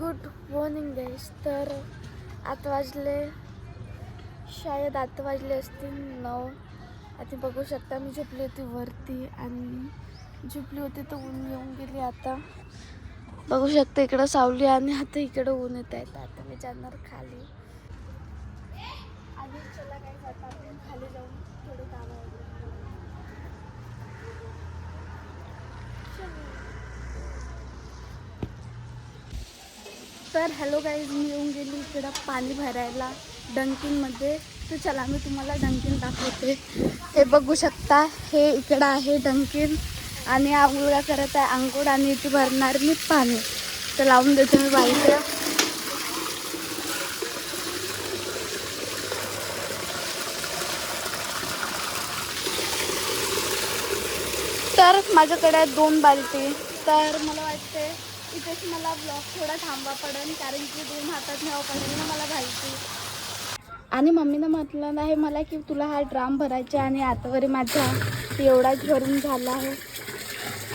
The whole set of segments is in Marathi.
गुड मॉर्निंग गाईस. तर आता वाजले शायद असतील 9. आता बघू शकता मी झोपली होती वरती आणि झोपली होती तर ऊन येऊन गेली. आता बघू शकता इकडं सावली आणि आता इकडं ऊन येत आहे. आता मी जाणार खाली आणि चला गाईस आता आपण खाली जाऊन थोडं काम आहे. तर हॅलो गाईज, मी येऊन गेली इकडं पाणी भरायला डंकिनमध्ये. तर चला मी तुम्हाला डंकिन दाखवते. हे बघू शकता, हे इकडं आहे डंकिन आणि हा मुलगा करत आहे आंघोळ आणि इथे भरणार मी पाणी. तर लावून देते मी बाईला. तर माझ्याकडे 2 बाल्टी. तर मला वाटते इथेच मला ब्लॉग थोडा थांबवा पडेल, कारण की 2 हातात न्यावं पडेल ना मला घालते. आणि मम्मीनं म्हटलं आहे मला की तुला हा ड्राम भरायचा आणि आतावरी माझा एवढाच भरून झाला आहे.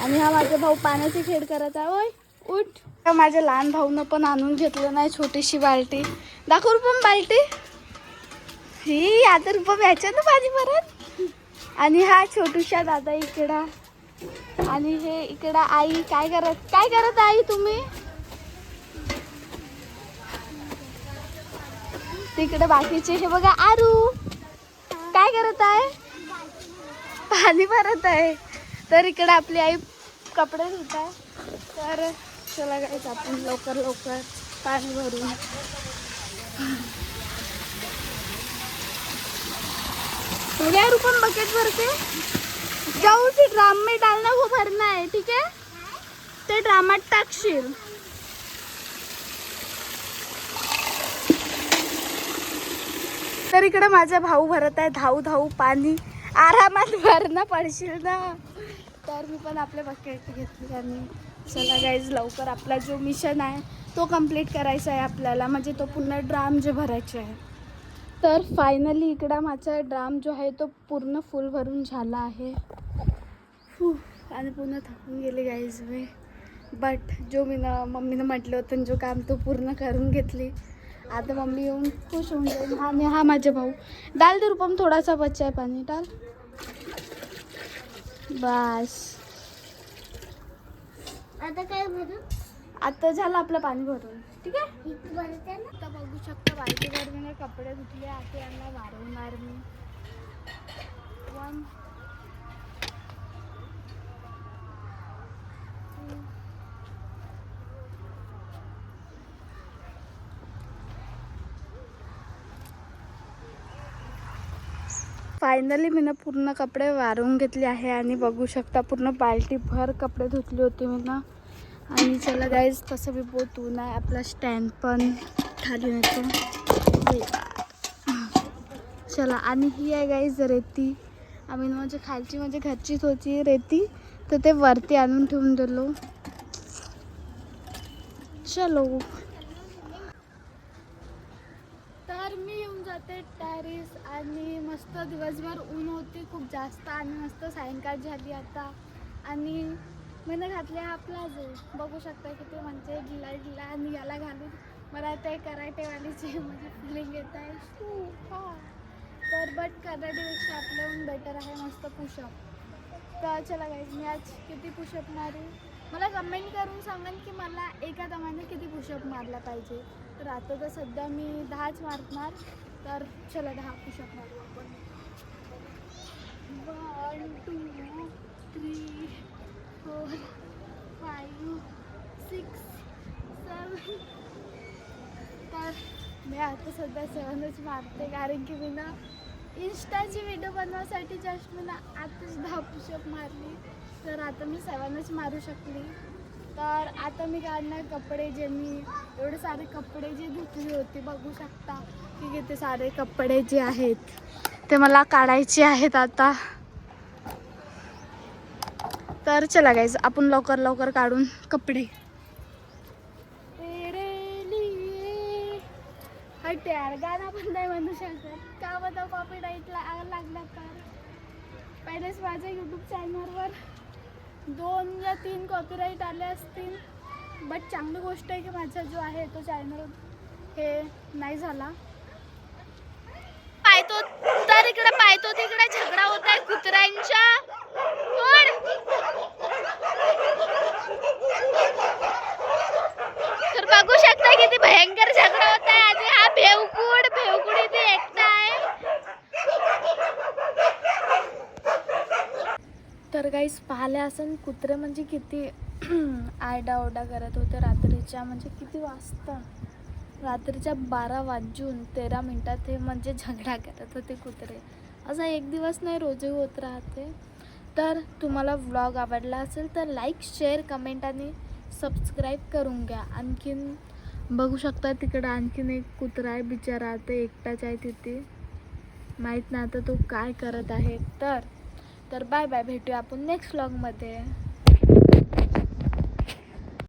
आणि हा माझा भाऊ पाण्याची खेळ करत आहे. ओय उठ. माझ्या लहान भाऊनं पण आणून घेतलं नाही छोटीशी बाल्टी. दाखव रुपम बाल्टी. ही आता रुपम ह्याच्यानं पाणी भरत. आणि हा छोटूशा दादा इकडं. आणि हे इकडं आई काय करत आई तुम्ही तिकडे बाकीचे. हे बघा आरू काय करत आहे, पाणी भरत आहे. तर इकडे आपली आई कपडे धुत आहे. तर चला गाईस आपण लवकर पाणी भरून. थोड्या रुपये बकेट भरते जाऊ. ती ड्राम में डालना वो भरना है, ठीक है. ते ड्रामात टाकशील. तर इकडे माझा भाऊ भरत आहे धाऊ पाणी. आरामात भरणं पडशील ना. तर मी पण आपल्या बकेट घेतली आणि चला गाईज लवकर आपला जो मिशन आहे तो कंप्लीट करायचा आहे आपल्याला. म्हणजे तो पूर्ण ड्राम जे भरायचे आहे. तर फायनली इकडं माझा ड्राम जो आहे तो पूर्ण फुल भरून झाला आहे. आणि पूर्ण थकून गेले गाईज मी. बट जो मम्मीनं म्हटलं होतं जो काम तो पूर्ण करून घेतली. आता मम्मी येऊन खुश होऊन जाईल. आणि हा माझा भाऊ. डाल दे रुपम, थोडासा बच्चा आहे पाणी डाल. बस आता काय भरू. आता झालं आपलं पाणी भरून, ठीक आहे. आता बघू शकता बाल्टी भरून कपडे धुतले. आता यांना वाढवणार मी. फायनली मी पूर्ण कपडे वाळवून घेतले आहे. आणि बघू शकता पूर्ण बाल्टी भर कपडे धुतले होते मी ना. आणि चला गाईज तसं बी बहुत ऊन आहे. आपला स्टँड पण खाली येतो. चला आणि ही आहे गाईज रेती. आम्ही म्हणजे खालची म्हणजे घरचीच होती रेती, तर ते वरती आणून ठेवून दिलो. चलो तर मी येऊन जाते टेरेस. आणि मस्त दिवसभर ऊन होती खूप जास्त आणि मस्त सायंकाळ झाली आता. आणि मी घातले हा प्लाझो. बघू शकता किती म्हणजे ढिला आणि याला घालून मला ते कराटेवालीची म्हणजे फिलिंग येत आहे. तर बट कराटेपेक्षा आपल्याहून बेटर आहे मस्त पुशअप. तर चला गाईज मी आज किती पुशअप मारू मला कमेंट करून सांगाल की मला एका दमाने किती पुशअप मारला पाहिजे. तर आता तर सध्या मी 10च मारणार. तर चला 10 पुशअप मारू आपण. 1 2 3 4 5 6 7. तर मी आता सध्या 7च मारते, कारण की मी ना इंस्टाची व्हिडिओ बनवायसाठी जस्ट मी ना आताच 10 पुशअप मारली. तर आता मी 7च मारू शकली. तर आता मी काढणार कपडे जे मी एवढे सारे कपडे जे धुतली होती. बघू शकता की किती सारे कपडे जे आहेत ते मला काढायचे आहेत आता. तर चला गाईज आपण लवकर काढून कपडे. हट यार, गाणं पण नाही म्हणू शकत का बताऊ, कॉपीराईट लागला तर. पहिलेच माझ्या यूट्यूब चॅनलवर 2 या 3 कॉपीराईट आले असतील. बट चांगली गोष्ट आहे की माझा जो आहे तो चॅनल हे नाही झाला. पाहतो तर इकडे पाहतो तिकडे झगडा होत आहे कुत्र्यांच्या. तर बघू शकता किती भयंकर झगडा होत आहे. आणि हा भेवकुड इथे एकटा आहे. तर काहीच पाहिले असेल कुत्रे म्हणजे किती आरडाओरडा करत होते रात्रीच्या. म्हणजे किती वाजता, रात्रीच्या 12:13 हे म्हणजे झगडा करत होते कुत्रे. असा एक दिवस नाही, रोजही होत राहते. तर तुम्हाला व्लॉग आवडला असेल तर लाईक, शेअर, कमेंट आणि सबस्क्राईब करून घ्या. आणखीन बघू शकता तिकडं आणखीन एक कुत्रा आहे बिचारा, ते एकटाच आहे तिथे. माहीत नाही आता तो काय करत आहे. तर बाय बाय, भेटूया आपण नेक्स्ट व्लॉगमध्ये.